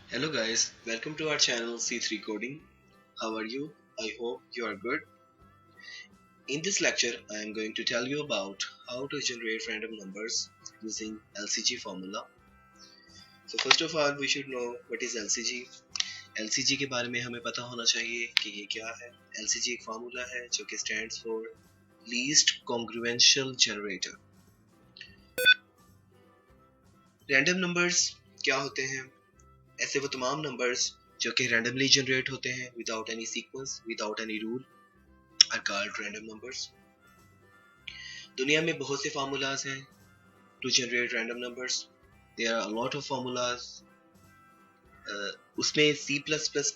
Hello guys, welcome to our channel C3 Coding. How are you? I hope you are good. In this lecture, I am going to tell you about how to generate random numbers using LCG formula. So first of all, we should know what is LCG. LCG के बारे में हमें पता होना चाहिए कि ये क्या है. LCG एक फार्मूला है जो कि stands for Least Congruential Generator. Random numbers क्या होते हैं? ऐसे वो तमाम नंबर्स जो कि रैंडमली जनरेट होते हैं without any sequence, without any rule, are called random numbers. दुनिया में बहुत से फार्मूलाज हैं to generate random numbers. There are a lot of formulas. उसमें C++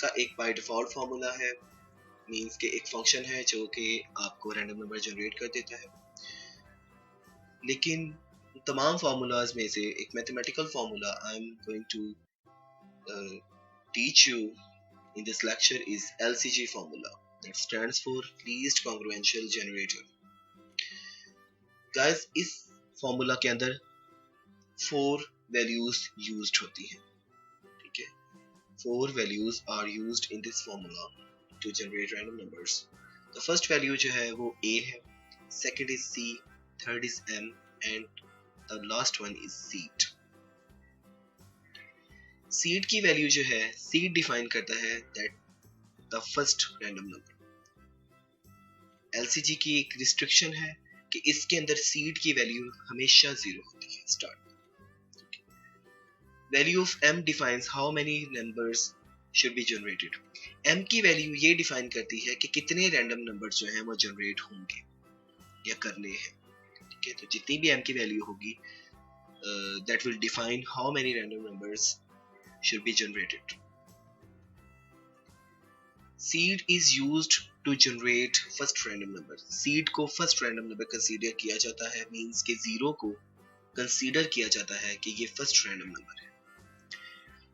का एक बाय डिफॉल्ट फार्मूला है, मींस कि एक फंक्शन है जो कि आपको रैंडम नंबर जनरेट कर देता है. लेकिन तमाम फार्मूलाज में से एक mathematical formula I am going to teach you in this lecture is LCG formula, that stands for Least Congruential Generator. Guys, इस formula के अंदर 4 values used होती हैं, ठीक है? 4 values are used in this formula to generate random numbers. The first value जो है वो A है, second is C, third is M, and the last one is seed. Seed की वैल्यू जो है, सीड डिफाइन करता है that the first random number. LCG की एक रिस्ट्रिक्शन है कि इसके अंदर सीड की वैल्यू हमेशा 0 होती है start. Value of M defines how many numbers should be generated. M की वैल्यू ये डिफाइन करती है कि कितने रैंडम नंबर जो हैं वो जनरेट होंगे या करने हैं, ठीक है? तो जितनी भी एम की वैल्यू होगी that will define how many random numbers should be generated. Seed is used to generate first random number. Seed को first random number consider किया जाता है, means के 0 को consider किया जाता है कि ये first random number है.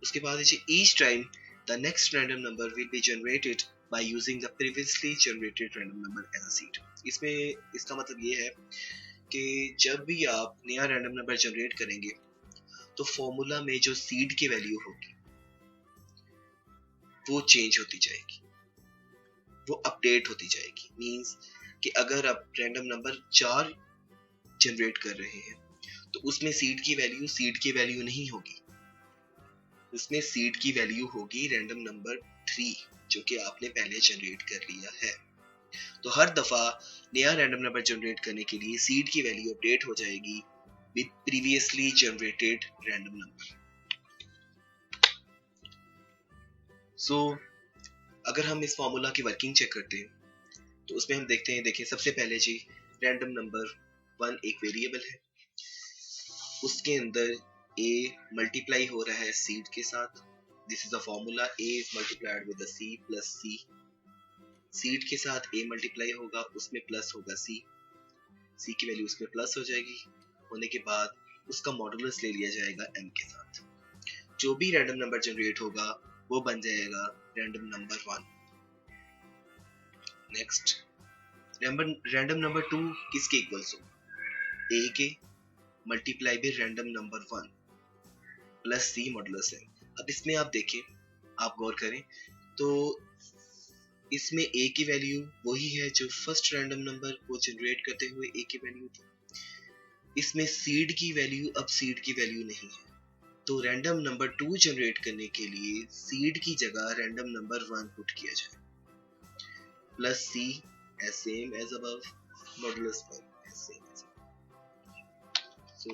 उसके बाद each time the next random number will be generated by using the previously generated random number as a seed. इसमें इसका मतलब ये है कि जब भी आप नया random number generate करेंगे तो फॉर्मूला में जो सीड की वैल्यू होगी वो चेंज होती जाएगी, वो अपडेट होती जाएगी. मींस कि अगर आप रैंडम नंबर 4 जनरेट कर रहे हैं तो उसमें सीड की वैल्यू नहीं होगी, उसमें सीड की वैल्यू होगी रैंडम नंबर 3 जो कि आपने पहले जनरेट कर लिया है. तो हर दफा नया रैंडम नंबर जनरेट करने के लिए सीड की वैल्यू अपडेट हो जाएगी with previously generated random number. So, अगर हम इस फॉर्मूला की वर्किंग चेक करते हैं तो उसमें हम देखते हैं, देखिए सबसे पहले जी रैंडम नंबर 1 एक वेरिएबल है, उसके अंदर a मल्टीप्लाई हो रहा है सीड के साथ. This is a formula, a is multiplied with the c plus c. Seed के साथ a मल्टीप्लाई होगा, उसमें प्लस होगा c की वैल्यू उसमें प्लस हो जाएगी. होने के बाद उसका मॉडुलस ले लिया जाएगा m के साथ. जो भी रैंडम नंबर जनरेट होगा वो बन जाएगा random number 1. Next random number 2 किसके इक्वल्स हो? a के multiply by random number 1 plus c modulus m. अब इसमें आप देखें, आप गौर करें तो इसमें a की वैल्यू वही है जो फर्स्ट रैंडम नंबर को जनरेट करते हुए a की वैल्यू थी. इसमें सीड की वैल्यू अब सीड की वैल्यू नहीं है, तो रैंडम नंबर 2 जनरेट करने के लिए सीड की जगह रैंडम नंबर 1 पुट किया जाए. Plus c as same as above, modulus y as same as above. So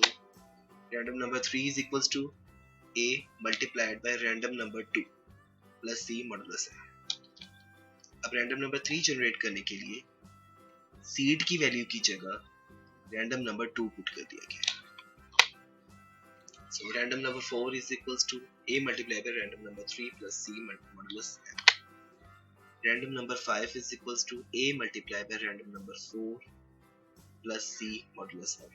random number 3 is equals to a multiplied by random number 2 plus c modulus y. अब random number 3 generate करने के लिए seed की value की जगह random number 2 put कर दिया गया. So random number 4 is equals to a multiplied by random number 3 plus c modulus m. Random number 5 is equals to a multiplied by random number 4 plus c modulus m.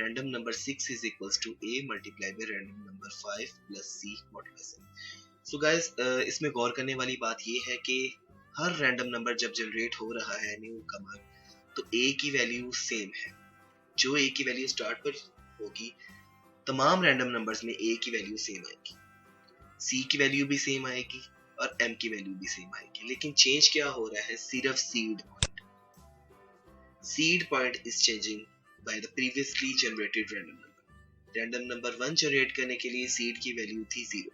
Random number 6 is equals to a multiplied by random number 5 plus c modulus m. So guys, इसमें गौर करने वाली बात ये है कि हर random number जब generate हो रहा है न्यू कमर, तो a की वैल्यू सेम है, जो a की वैल्यू स्टार्ट पर होगी तमाम रैंडम नंबर्स में a की वैल्यू सेम आएगी, c की वैल्यू भी सेम आएगी और m की वैल्यू भी सेम आएगी। लेकिन चेंज क्या हो रहा है, सिर्फ seed point is changing by the previously generated random number 1 generate करने के लिए सीड की वैल्यू थी 0,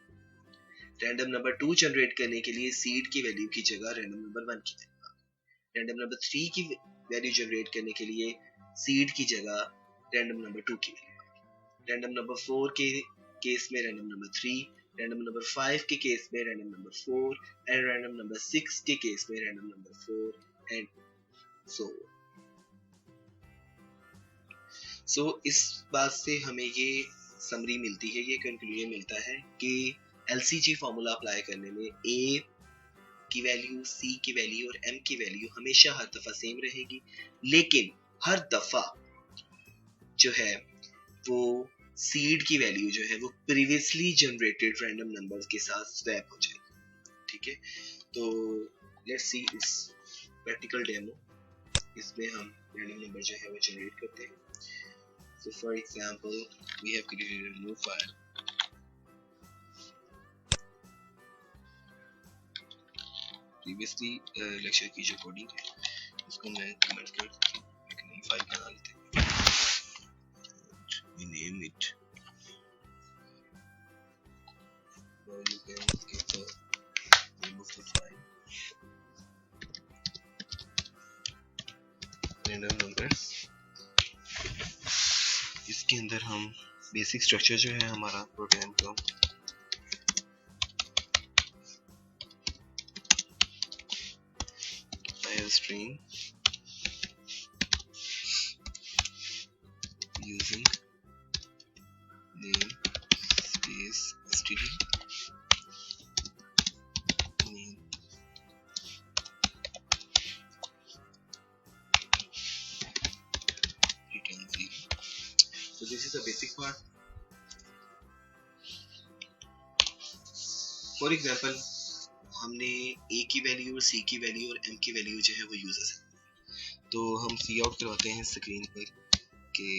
रैंडम नंबर 2 जनरेट करने के लिए सीड की वैल्यू की जगह रैंडम नंबर 1 की वैल्यू, रैंडम नंबर 3 की वैल्यू जनरेट करने के लिए सीड की जगह रैंडम नंबर 2 की वैल्यू, रैंडम नंबर 4 के केस में रैंडम नंबर 3, रैंडम नंबर 5 के केस में random number 4 and random number 6 के केस में रैंडम नंबर 4 एंड सो इस बात से हमें ये समरी मिलती है, ये कंक्लूजन मिलता है कि LCG फॉर्मूला अप्लाई करने में A की वैल्यू, C की वैल्यू और M की वैल्यू हमेशा हर दफा सेम रहेगी, लेकिन हर दफा जो है वो सीड की वैल्यू जो है वो प्रीवियसली जनरेटेड रैंडम नंबर्स के साथ स्वैप हो जाएगी। ठीक है, तो लेट्स सी इस प्रैक्टिकल डेमो, इसमें हम रैंडम नंबर जो है वो जनरेट करते हैं। So for example, we have created a new file. Previously lecture की जो कोडिंग है उसको मैं कमेंट कर देता हूँ, एक नई फाइल बना लेते हैं, we name it, or you can give the name of the file, random numbers। इसके अंदर हम बेसिक स्ट्रक्चर जो है हमारा प्रोग्राम का file stream using name space std name return 0। So this is the basic part. For example, हमने A की value और C की वैल्यू और M की वैल्यू जो है वो यूजर्स है, तो हम सी आउट करवाते हैं स्क्रीन पर कि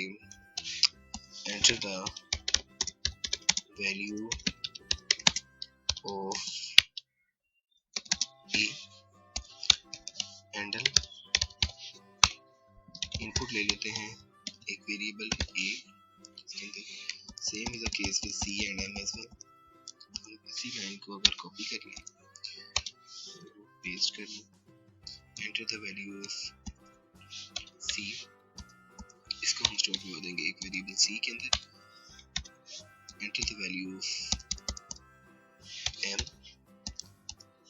enter the value of A and, input ले लेते हैं एक variable A, same is the case with C and M as well. इसी लाइन को अगर कॉपी कर लें, पेस्ट कर लें, enter the value of C, इसको हम स्टोर करवा देंगे एक वेरिएबल C के अंदर, enter the value of M,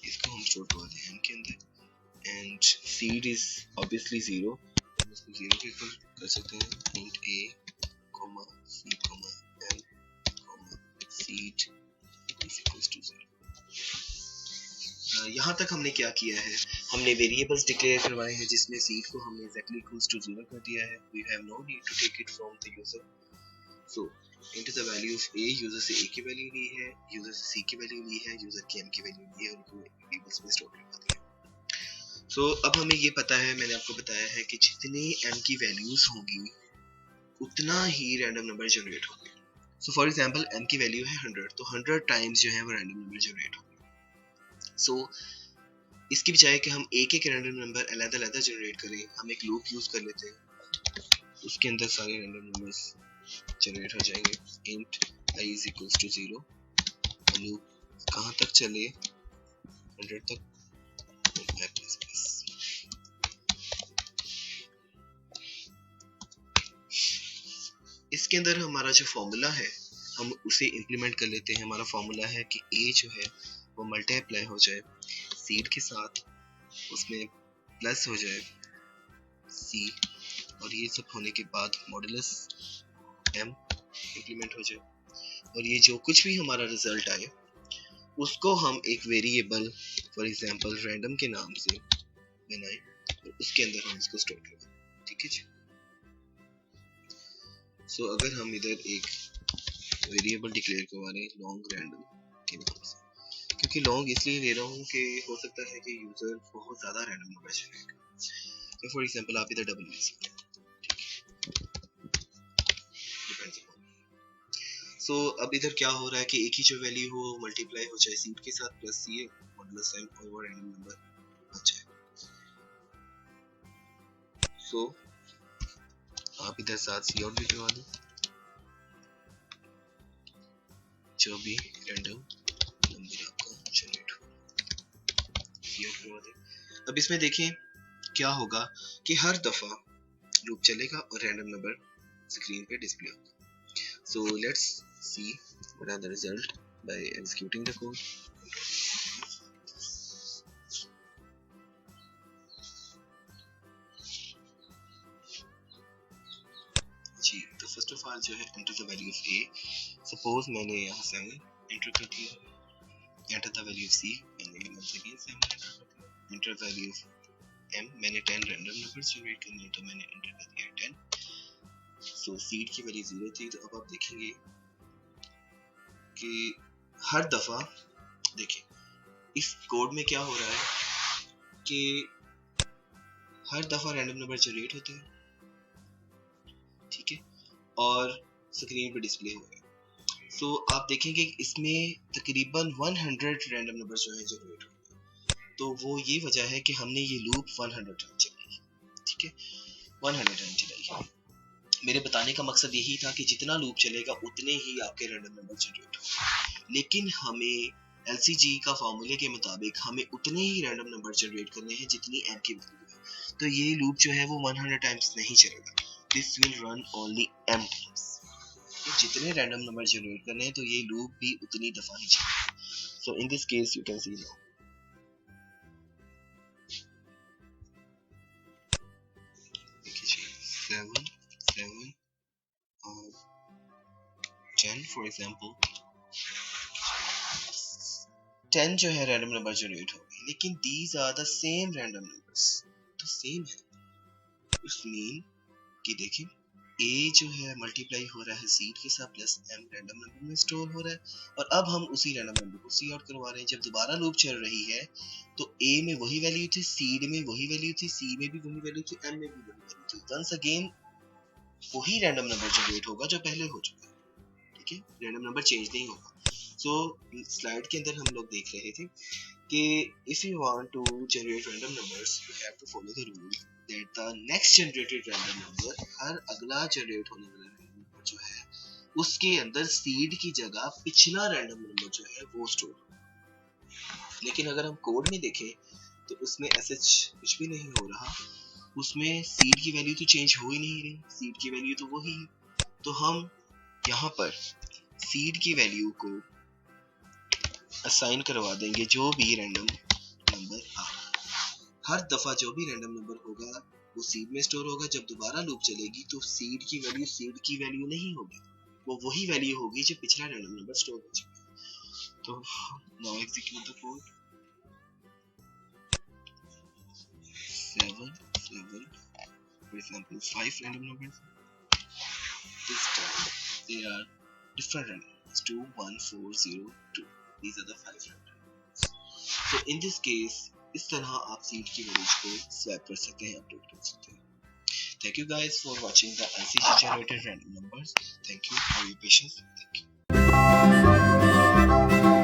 इसको हम स्टोर करवा दें M के अंदर, एंड सीड इज ऑब्वियसली 0, हम इसको 0 के इक्वल कर सकते हैं, int A, C, M, seed is equals to 0। यहाँ तक हमने क्या किया है, हमने वेरिएबल्स डिक्लेयर करवाए हैं जिसमें सीड को हमने exactly equals to 0 कर दिया है। We have no need to take it from the user. So into the value of A, user से A की वैल्यू ली है, यूजर से C की वैल्यू ली है, यूजर की M की वैल्यू ली है, उनको वेरिएबल्स में स्टोर करवा दिया। So अब हमें ये पता है, मैंने आपको बताया है कि जितनी M की वैल्यूज होंगी उतना ही रैंडम नंबर जनरेट होंगे। So for example, M की वैल्यू है 100, तो 100 टाइम्स जो है वो रैंडम नंबर जनरेट होंगे। So इसकी बजाय कि हम एक एक रैंडम नंबर अलग-अलग जनरेट करें, हम एक लूप यूज कर लेते हैं, उसके अंदर सारे रैंडम नंबर्स जनरेट हो जाएंगे। int I is equals to 0, loop कहाँ तक चले, 100 तक, इसके अंदर हमारा जो फॉर्मूला है हम उसे इंप्लीमेंट कर लेते हैं। हमारा फॉर्मूला है कि A जो है वो मल्टीप्लाई हो जाए सीड के साथ, उसमें प्लस हो जाए C, और ये सब होने के बाद मॉडुलस M इंप्लीमेंट हो जाए, और ये जो कुछ भी हमारा रिजल्ट आए उसको हम एक वेरिएबल फॉर एग्जांपल रैंडम के नाम से बनाएं और उसके अंदर हम इसको स्टोर करें। ठीक है जी। सो अगर हम इधर एक वेरिएबल डिक्लेयर करवा रहे हैं लॉन्ग रैंडम के नाम से, क्योंकि लॉन्ग इसलिए ले रहा हूँ कि हो सकता है कि यूजर बहुत ज़्यादा रैंडम नंबर जनरेट करे, फॉर एग्जांपल आप इधर डबल लिख सकते हैं, डिपेंड्स अपॉन। सो अब इधर क्या हो रहा है कि एक ही जो वैल्यू हो मल्टीप्लाई हो जाए सीड के साथ plus C modulus m over random number आ जाए। सो आप इधर साथ सी आउट भी करवा दें, जो भी रैंडम नंबर आपका जनरेट हो सी आउट करवा दें। अब इसमें देखें क्या होगा कि हर दफा लूप चलेगा और रैंडम नंबर स्क्रीन पे डिस्प्ले होगा। So let's see what are the result by executing the code. जी तो फर्स्ट ऑफ ऑल जो है enter the value of a. Suppose मैंने यहाँ 7 enter कर दिया, enter the value of c मैंने once again 7 enter कर दिया, enter the value of m मैंने 10 random numbers generate करने हैं तो मैंने enter कर दिया 10. So seed की वैल्यू 0 थी, तो अब आप देखेंगे कि हर दफा देखिए इस कोड में क्या हो रहा है कि हर दफा रैंडम नंबर जनरेट होते हैं, ठीक है, और स्क्रीन पे डिस्प्ले हो रहा है। सो आप देखेंगे इसमें तकरीबन 100 रैंडम नंबर जो है जनरेट हो रहे हैं, तो वो ये वजह है कि हमने ये लूप 100 टाइम चलाई, ठीक है, 100 टाइम चलाई है। मेरे बताने का मकसद यही था कि जितना लूप चलेगा उतने ही आपके रैंडम नंबर जनरेट होंगे, लेकिन हमें LCG का फार्मूले के मुताबिक हमें उतने ही रैंडम नंबर जनरेट करने हैं जितनी m की वैल्यू है। तो ये लूप जो है वो 100 टाइम्स नहीं चलेगा, this will run only m times. तो जितने रैंडम नंबर जनरेट करने हैं तो ये लूप भी उतनी दफा ही चलेगा। So in this case you can see now देखिए 7 7 10 फॉर एग्जांपल 10 जो है रैंडम नंबर जनरेट हो गए, लेकिन these are the same random numbers, तो सेम है। इट मीन कि देखिए a जो है मल्टीप्लाई हो रहा है सीड के साथ प्लस m रैंडम नंबर में स्टोर हो रहा है, और अब हम उसी रैंडम नंबर को सी आउट करवा रहे हैं। जब दोबारा लूप चल रही है तो a में वही वैल्यू थी, सीड में वही वैल्यू थी, c में भी वही वैल्यू थी, m में भी वही वैल्यू थी। वंस अगेन वही रैंडम नंबर जनरेट होगा जो पहले हो चुका है, ठीक है, रैंडम नंबर चेंज नहीं होगा। सो स्लाइड के अंदर हम लोग देख रहे थे कि if you want to generate random numbers you have to follow the rule that the next generated random number हर अगला जनरेट होने वाला रैंडम नंबर जो है उसके अंदर सीड की जगह पिछला रैंडम नंबर जो है वो स्टोर हो। लेकिन अगर हम कोड में देखें तो उसमें ऐसा कुछ भी नहीं हो रहा, उसमें सीड की वैल्यू तो चेंज हो ही नहीं रही, सीड की वैल्यू तो वही है। तो हम यहाँ पर सीड की वैल्यू को असाइन करवा देंगे जो भी रैंडम नंबर आ, हर दफा जो भी रैंडम नंबर होगा वो सीड में स्टोर होगा। जब दोबारा लूप चलेगी तो सीड की वैल्यू नहीं होगी, वो वही वैल्यू होगी जो पिछला रैंडम नंबर स्टोर हो चुका है। तो now execute the code 7 7 for example 5 random numbers, this time they are different random numbers 2 1 4 0 2, these are the 5 random numbers. So in this case इस तरह आप सीड की वैल्यूज को स्वैप कर सकते हैं, अपडेट कर सकते हैं। Thank you guys for watching the LCG generated random numbers. Thank you for your patience. Thank you.